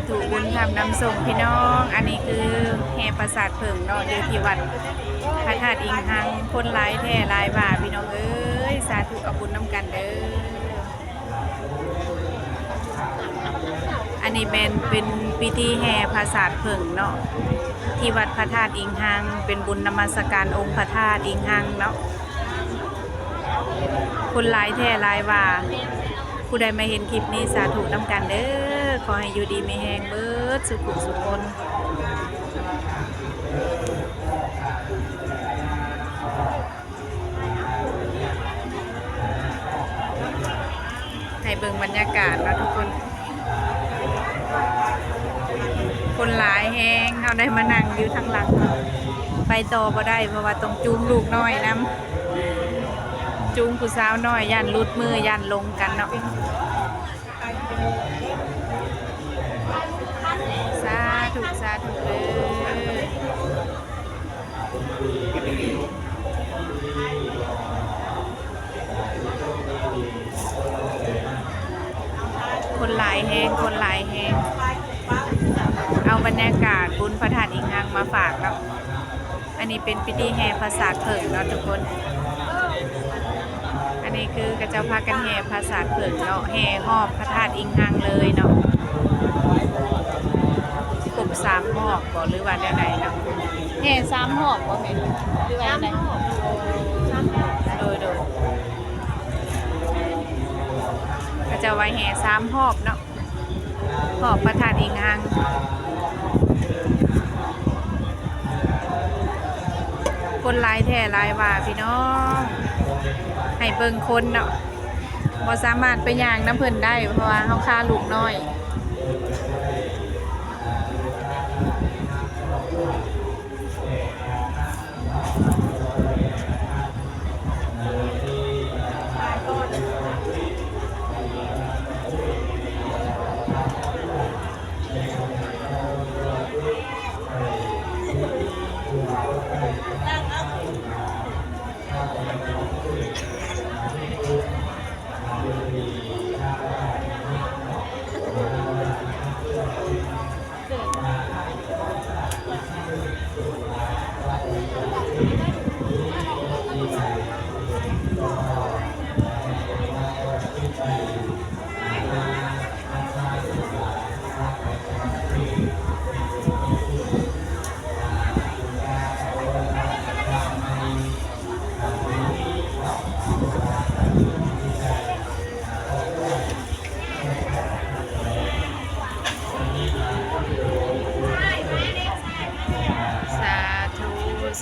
ธุบุญทำนำส่งพี่น้องอันนี้คือแห่ปราสาทเผิงเนาะอยู่ที่วัดพระธาตุอิงหังคนหลายแท้หลายบ่าพี่น้องเอ้ยสาธุเอาบุญน้ำกันเด้ออันนี้เป็นพิธีแห่ปราสาทเผิงเนาะที่วัดพระธาตุอิงหังเป็นบุญนมัสการองค์พระธาตุอิงหังเนาะคนหลายแท้หลายบ่าผู้ใดมาเห็นคลิปนี้สาธุน้ำกันเด้อขอให้อยู่ดีไม่แห้งเบิดสุขุสุขคนให้เบิ่งบรรยากาศนะทุกคนคนหลายแห้งเขาได้มานั่งอยู่ทางหลังไปต่อบ่ได้เพราะว่าต้องจูงลูกน้อยนำจูงผู้สาวน้อยยันลุดมือยันลงกันเนาะสาธุสาธุเลยคนหลายแห้งคนหลายแห้งเอาบรรยากาศบุญพระธาตุอิงหังมาฝากเนาะอันนี้เป็นพิธีแห่ปราสาทเผิงเนาะทุกคนอันนี้คือกระเจ้าพากันแห่ปราสาทเผิงเนาะแห่หอบพระธาตุอิงหังเลยเนาะกบ3 หอบบ่หรือว่าแนวไหนเนาะแห่3 หอบบ่แม่นหรือว่าไหนโดยกระเจ้าไว้แห่3 หอบเนาะหอบพระธาตุอิงหังคนหลายแท้หลายว่าพี่น้องให้เบิ่งคนเนาะบ่สามารถไปย่างน้ำเพิ่นได้เพราะว่าเฮาฆ่าลูกน้อย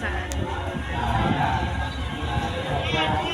สาธุ